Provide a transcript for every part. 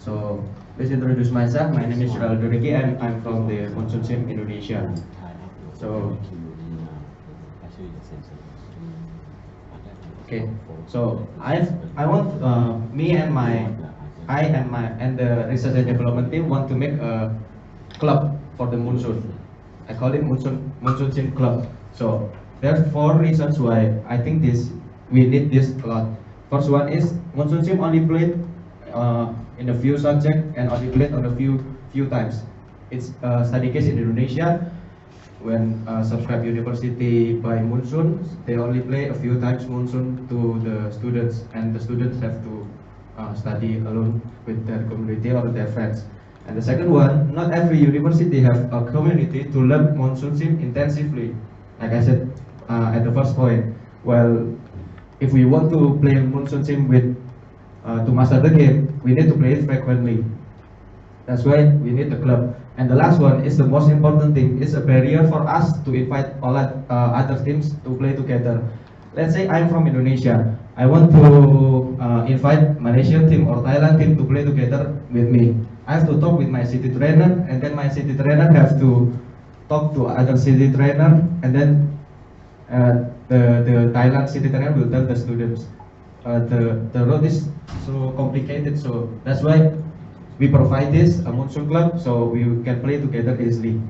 So, please introduce myself. My name is Geraldo Ricky and I'm from the MonsoonSIM Indonesia. So, okay. So, I want me and my and the research and development team want to make a club for the Monsoon. I call it MonsoonSIM Club. So, there are four reasons why I think we need this a lot. First one is MonsoonSIM only played in a few subjects and only played on a few times. It's a study case in Indonesia. When subscribe university by Monsoon, they only play a few times Monsoon to the students, and the students have to study alone with their community or their friends. And the second one, not every university have a community to learn MonsoonSIM intensively. Like I said at the first point, well, if we want to play MonsoonSIM with to master the game, we need to play it frequently. That's why we need the club. And the last one is the most important thing. It's a barrier for us to invite all other teams to play together. Let's say I'm from Indonesia. I want to invite Malaysian team or Thailand team to play together with me. I have to talk with my city trainer, and then my city trainer have to talk to other city trainer, and then the Thailand city trainer will tell the students. The road is so complicated, so that's why we provide this a Monsoon club, so we can play together easily.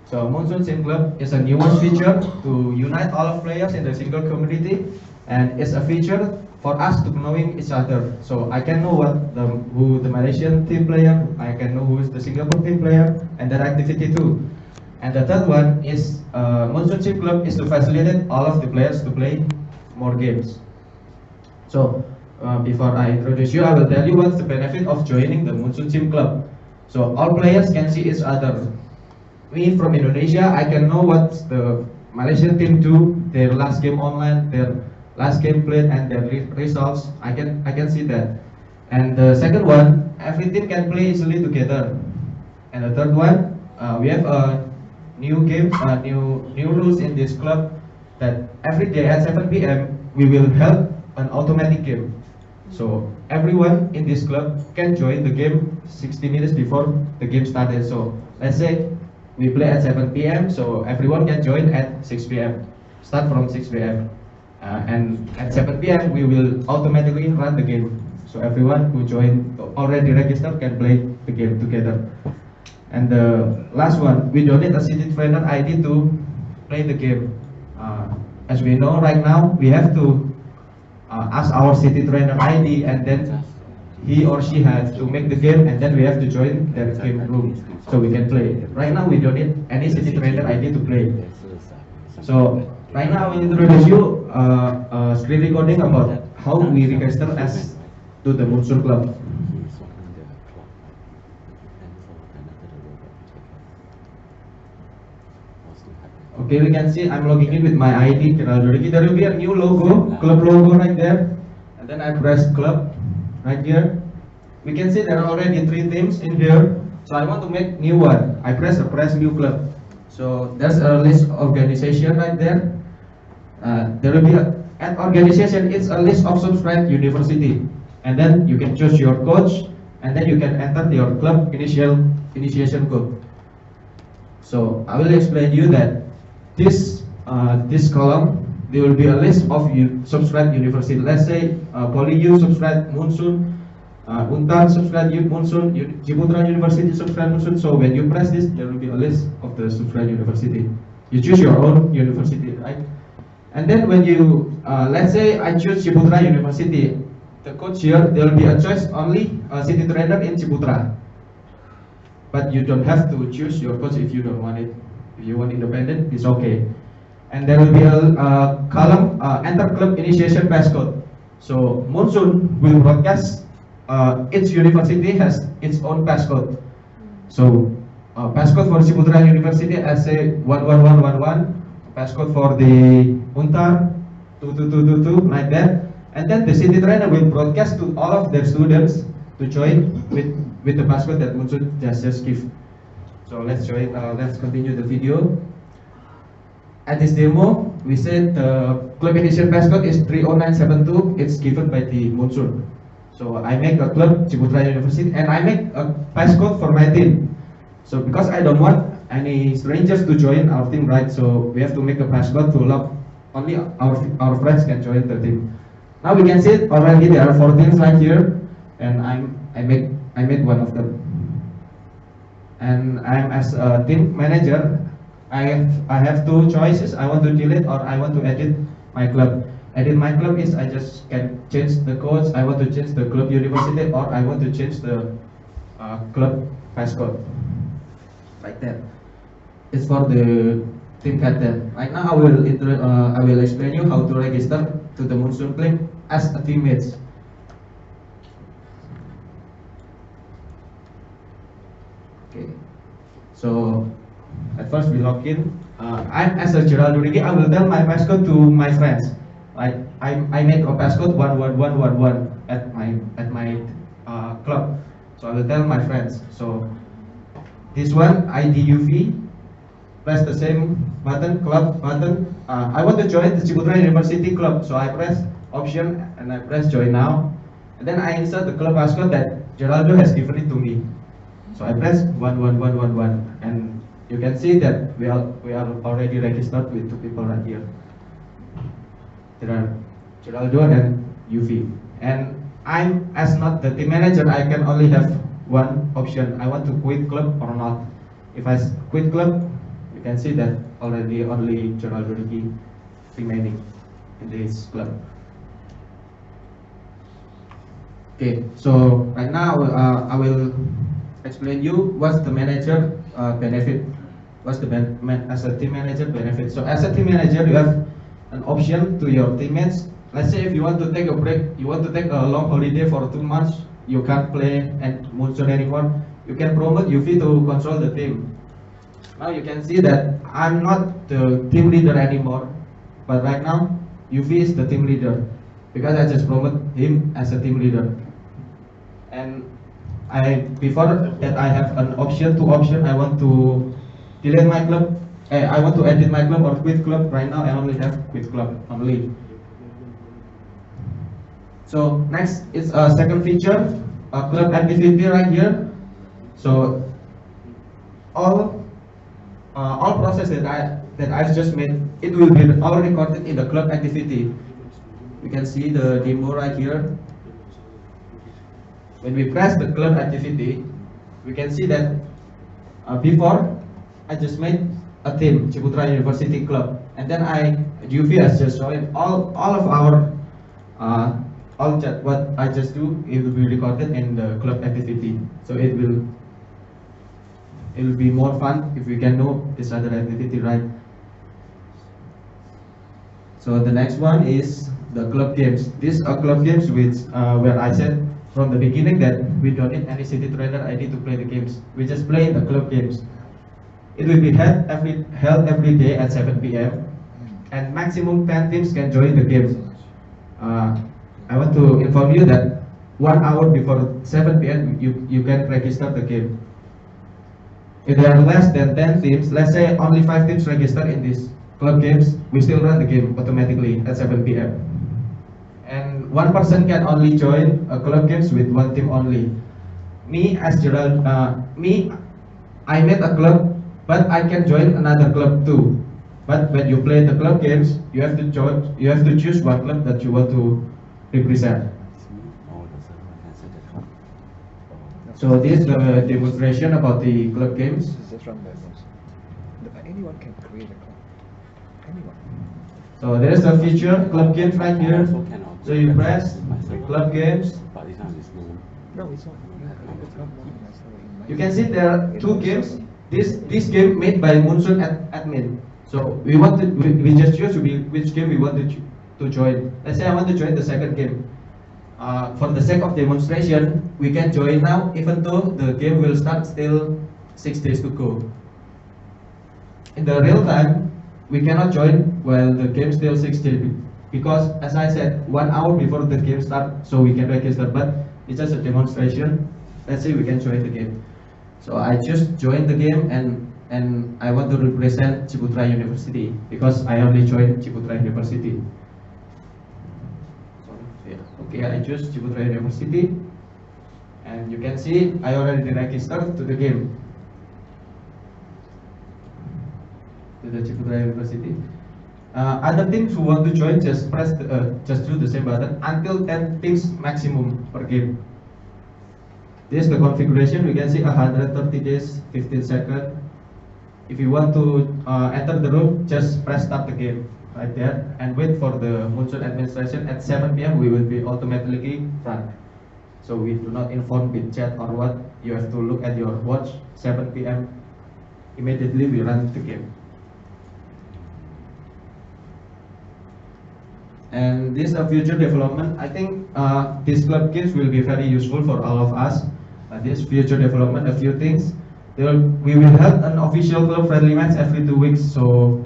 So MonsoonSIM club is a newest feature to unite all of players in the single community, and it's a feature for us to knowing each other. So I can know who the Malaysian team player, I can know who is the Singapore team player, and their activity too. And the third one is MonsoonSIM club is to facilitate all of the players to play more games. So before I introduce you, I will tell you what's the benefit of joining the MonsoonSIM club. So all players can see each other. Me from Indonesia, I can know what the Malaysian team do, their last game online, their last game played, and their results. I can see that. And the second one, every team can play easily together. And the third one, we have a new game, new rules in this club, that every day at 7 p.m. we will have an automatic game. So everyone in this club can join the game 60 minutes before the game started. So let's say we play at 7 p.m. so everyone can join at 6 p.m. Start from 6 p.m. And at 7 p.m. we will automatically run the game. So everyone who joined already registered can play the game together. And the last one, we don't need a city trainer ID to play the game. As we know right now, we have to ask our city trainer ID, and then he or she has to make the game, and then we have to join their game room so we can play. Right now we don't need any city trainer ID to play. So right now I will introduce you a screen recording about how we register as to the Monsoon Club. Okay, we can see I'm logging in with my ID, Geraldo Ricky. There will be a new logo, club logo right there. And then I press club right here. We can see there are already 3 teams in here. So I want to make new one. I press new club. So there's a list of organization right there. There will be an organization, it's a list of subscribed university. And then you can choose your coach, and then you can enter your club initiation code. So I will explain you that this column, there will be a list of subscribed university. Let's say Bali U subscribed Monsoon, Untar subscribed Monsoon, Ciputra University subscribed Monsoon. So when you press this, there will be a list of the subscribed university. You choose your own university, right? And then when you, let's say I choose Ciputra University, the coach here, there will be a choice only city trainer in Ciputra. But you don't have to choose your coach if you don't want it. If you want independent, it's okay. And there will be a column, enter club initiation passcode. So Monsoon will broadcast, each university has its own passcode. So passcode for Ciputra University, I say 11111. Passcode for the Untar 22222, like that. And then the city trainer will broadcast to all of their students to join with the passcode that Monsoon just give. So let's join. Let's continue the video. At this demo, we said the club initiation passcode is 30972. It's given by the Monsoon. So I make a club Ciputra University and I make a passcode for my team. So because I don't want any strangers to join our team, right? So we have to make a passcode to allow only our friends can join the team. Now we can see already there are 4 teams right here, and I made one of them. And I'm as a team manager, I have 2 choices. I want to delete or I want to edit my club. Edit my club is I just can change the codes. I want to change the club university or I want to change the club passcode. Like that. It's for the team captain. Right now I will explain you how to register to the Monsoon team as a teammate. Okay. So at first we log in. I'm as a Geraldo Ricky. I will tell my passcode to my friends. Like I make a passcode 11111 at my club. So I will tell my friends. So this one IDUV. Press the same button, club button. I want to join the Ciputra University club. So I press option and I press join now. And then I insert the club passcode that Geraldo has given it to me. So I press 11111 and you can see that we are already registered with 2 people right here. There are Geraldo and UV. And I'm as not the team manager, I can only have one option. I want to quit club or not. If I quit club, you can see that already only Geraldo Ricky remaining in this club. Okay, so right now I will explain you what's the manager benefit. What's the as a team manager benefit? So as a team manager, you have an option to your teammates. Let's say if you want to take a break, you want to take a long holiday for 2 months, you can't play at Monsoon anymore. You can promote UV to control the team. Now you can see that I'm not the team leader anymore, but right now UV is the team leader because I just promote him as a team leader. And before that I have an option, 2 options. I want to delete my club. I want to edit my club or quit club. Right now I only have quit club only. So next is a second feature, a club activity right here. So all process that I just made, it will be all recorded in the club activity. You can see the demo right here. When we press the club activity, we can see that before I just made a team, Ciputra University Club, and then UV has just joined all of our all chat. What I just do, it will be recorded in the club activity. So it will be more fun if we can know this other activity, right? So the next one is the club games. These are club games which where I said from the beginning that we don't need any city trainer ID to play the games. We just play the club games. It will be held every day at 7 p.m. and maximum 10 teams can join the games. I want to inform you that 1 hour before 7 p.m. you can register the game. If there are less than 10 teams, let's say only 5 teams register in these club games, we still run the game automatically at 7 p.m. And 1 person can only join a club games with 1 team only. Me as Gerald, I made a club, but I can join another club too. But when you play the club games, you have to choose 1 club that you want to represent. So this is the demonstration about the club games. Anyone can create a club. Anyone. So there is a feature club games right here. So you press club games. No, it's not. You can see there are 2 games. This game made by Monsoon admin. So we just choose which game we want to join. Let's say I want to join the second game. For the sake of demonstration, we can join now, even though the game will start still 6 days to go. In the real time, we cannot join while the game still 6 days because, as I said, 1 hour before the game starts, so we can register. But it's just a demonstration. Let's say we can join the game. So I just joined the game and I want to represent Ciputra University because I only joined Ciputra University. Okay, I choose Ciputra University, and you can see I already registered to the game. To the Ciputra University. Other teams who want to join, just just do the same button until 10 teams maximum per game. This is the configuration. We can see 130 days, 15 seconds. If you want to enter the room, just press start the game right there and wait for the Monsoon administration. At 7 p.m. we will be automatically run. So we do not inform with chat or what. You have to look at your watch. 7 p.m. immediately we run the game. And this future development, I think these club games will be very useful for all of us. This future development, a few things. We will have an official club friendly match every 2 weeks, so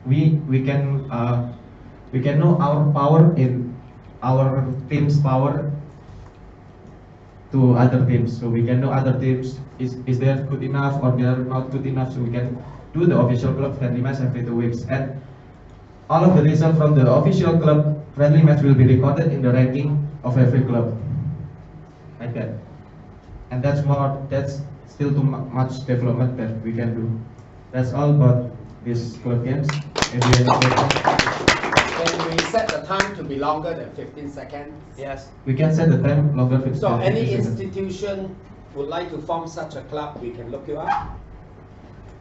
we can know our power in our team's power to other teams. So we can know other teams is they good enough or they are not good enough. So we can do the official club friendly match every 2 weeks. And all of the results from the official club friendly match will be recorded in the ranking of every club, like that. And that's still too much development that we can do. That's all about these club games. Can we set the time to be longer than 15 seconds? Yes, we can set the time longer. So any institution would like to form such a club, we can look you up.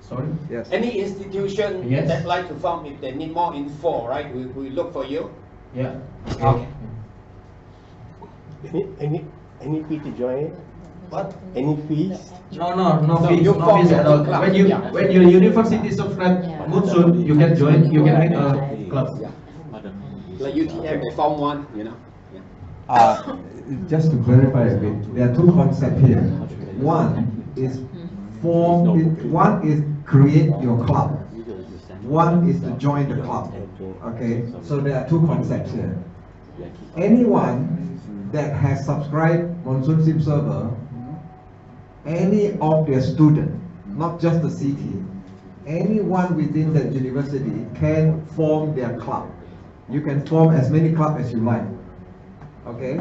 Sorry? Yes. Any institution Yes. that like to form, if they need more info, right, we look for you. Yeah. Okay. Any fee to join? What? Any fees? No fees, you no form fees your at all. own club. When your university subscribe Monsoon, you can join. You can make a club. Yeah. Like UTM, they form one, you know. Just to clarify a bit, there are two concepts here. One is one is create your club. One is to join the club. Okay, so there are two concepts here. Anyone that has subscribed MonsoonSIM server, any of their student, not just the city, anyone within that university can form their club. You can form as many clubs as you like. Okay?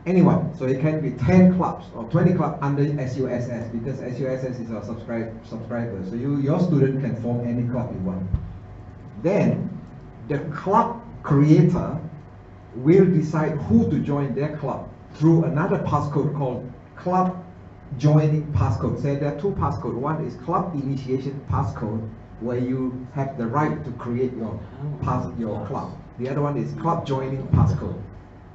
Anyone. So it can be 10 clubs or 20 clubs under SUSS, because SUSS is our subscriber. So your student can form any club you want. Then the club creator will decide who to join their club through another passcode called club joining passcode. So there are two passcodes. One is club initiation passcode, where you have the right to create your club. The other one is club joining passcode.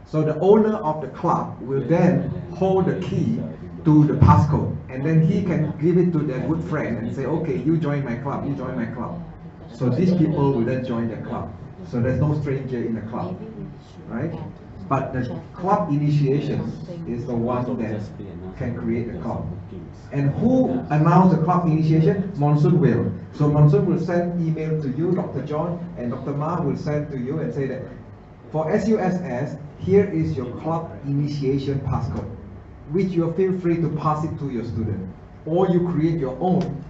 So the owner of the club will then hold the key to the passcode, and then he can give it to their good friend and say, okay, you join my club, you join my club. So these people will then join the club. So there's no stranger in the club, right? But the club initiation is the one that can create the club. And who announced the club initiation? Monsoon will. So Monsoon will send email to you, Dr. John, and Dr. Ma will send to you and say that for SUSS, here is your club initiation passcode, which you feel free to pass it to your student, or you create your own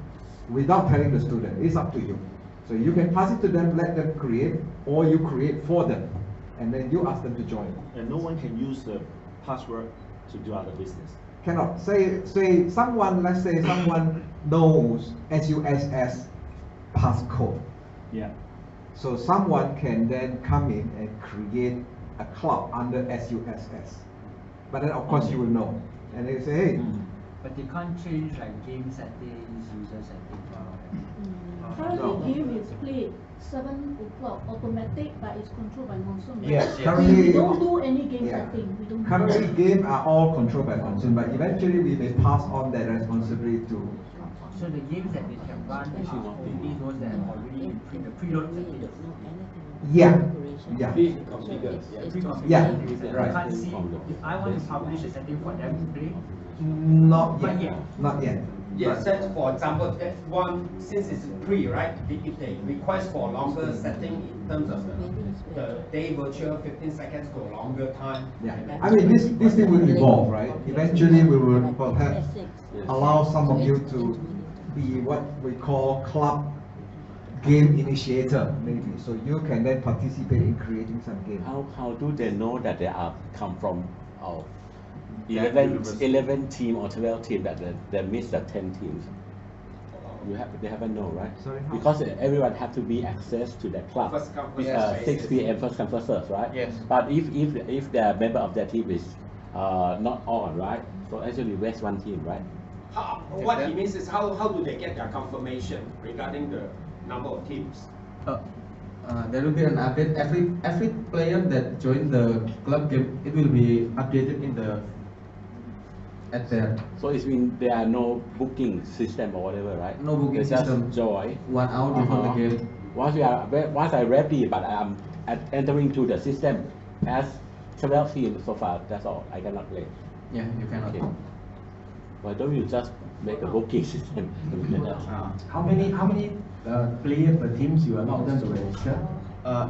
without telling the student. It's up to you. So you can pass it to them, let them create, or you create for them, and then you ask them to join. And no one can use the password to do other business. Cannot. Say someone, let's say someone knows SUSS passcode. Yeah. So someone can then come in and create a club under SUSS. But then of course you will know. And they say, hey. But they can't change like game settings, user settings, Currently game is played 7 o'clock automatic, but it's controlled by Monsoon. Yes, We currently, don't do any game yeah. setting. We don't Currently game are all controlled by Monsoon, but eventually we may pass on that responsibility to. So the games that they can run are only those that are already in the preload settings. Yeah. Yeah. Pre-configured. Yeah. You Right. can't see if I want to publish a setting for them to play. Not Not yet. yet. Not yet. Yes, that's for example, that one, since it's pre, right? If they request for longer setting in terms of the day virtual 15 seconds to a longer time. Yeah. I mean this thing will evolve, right? Eventually we will perhaps allow some of you to be what we call club game initiator, maybe. So you can then participate in creating some game. How do they know that they are come from That 11 university. team or 12 team that they miss the 10 teams? They haven't know, right? Sorry, how? Because everyone have to be access to that club. First come, first It's, serve. 6 p.m. first come first serve, right? Yes. But if the member of that team is not on, right? So actually waste one team, right? What he means is how do they get their confirmation regarding the number of teams? There will be an update. Every player that join the club game, it will be updated in the at there. So it means there are no booking system or whatever, right? No booking They just system. join. 1 hour before the Uh-huh. game. Once I ready, but I'm entering to the system as 12 teams so far. That's all. I cannot play. Yeah, you cannot. Okay. Why don't you just make a booking system? How many players per teams you allow them to register?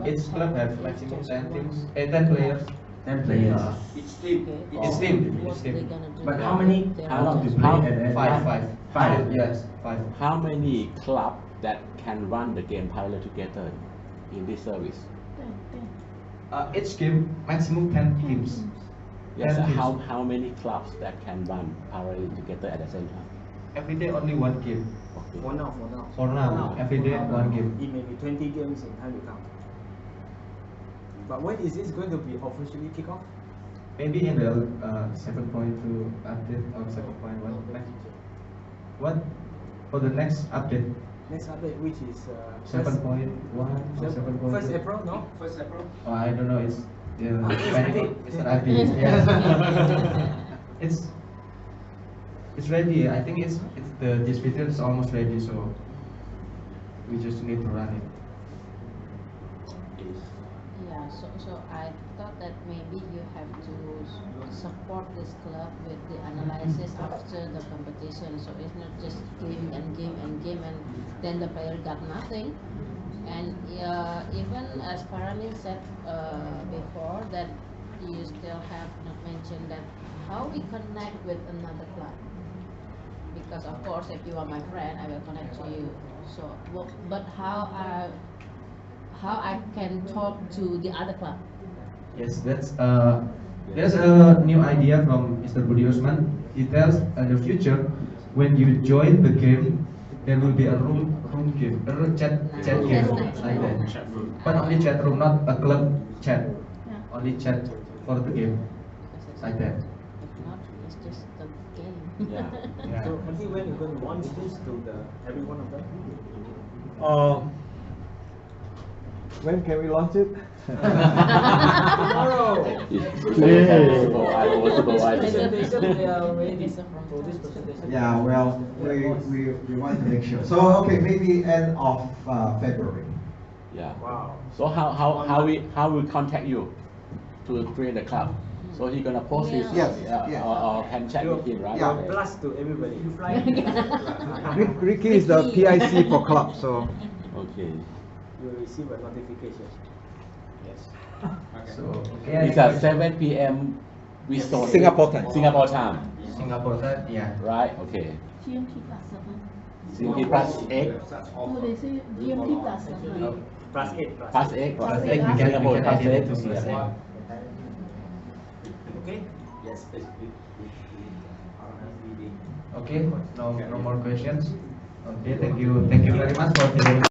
Each club have maximum 10 teams, 10 players. 10 players. Each team. Each team. But how many allowed to play at the Five. Yes, 5. How many clubs that can run the game parallel together in this service? Each game maximum 10 teams. Yes, 10 teams. how many clubs that can run parallel together at the same time? Every day only 1 game. Okay. For now. For now, every day 1 game. It may be 20 games in time to come. But when is this going to be officially kick off? Maybe in the 7.2 update or 7.1. What? For the next update, Next update, which is 7.1 or 7.2. 1st April, no? 1st April. Oh, I don't know. It's ready. it's an update. Yes. It's ready. I think it's the distributor is almost ready. So we just need to run it. Yeah, so I thought that maybe you have to support this club with the analysis after the competition. So it's not just game and then the player got nothing. And even as Paramin said before, that you still have not mentioned that how we connect with another club. Because of course, if you are my friend, I will connect to you. So, but how I can talk to the other club? Yes, there's a new idea from Mr. Budi Usman. He tells in the future, when you join the game, there will be a room game, a chat game like that. But only chat room, not a club chat. Only chat for the game like that. If not, it's just the game. Yeah. So until when you're going to launch this to every one of them? When can we launch it? Tomorrow! Presentation, they are ready for this presentation. Yeah, well, we want to make sure. So okay, maybe end of February. Yeah. Wow. So how we contact you to create the club? So he gonna post his Yes, yes. or can chat with him, right? Yeah. Plus to everybody. You fly. Ricky is the PIC for club, so Okay. You will receive a notification. Yes. So It's at 7 p.m. Singapore time. Singapore time, Singapore time, yeah. right? Okay. GMT plus 7. CMT plus 8. No, they say GMT plus 7. Plus 8. Plus 8. Plus Like we can add it to Yeah. CSM. Okay? Yes. Okay, no more questions. Okay, thank you very much for today.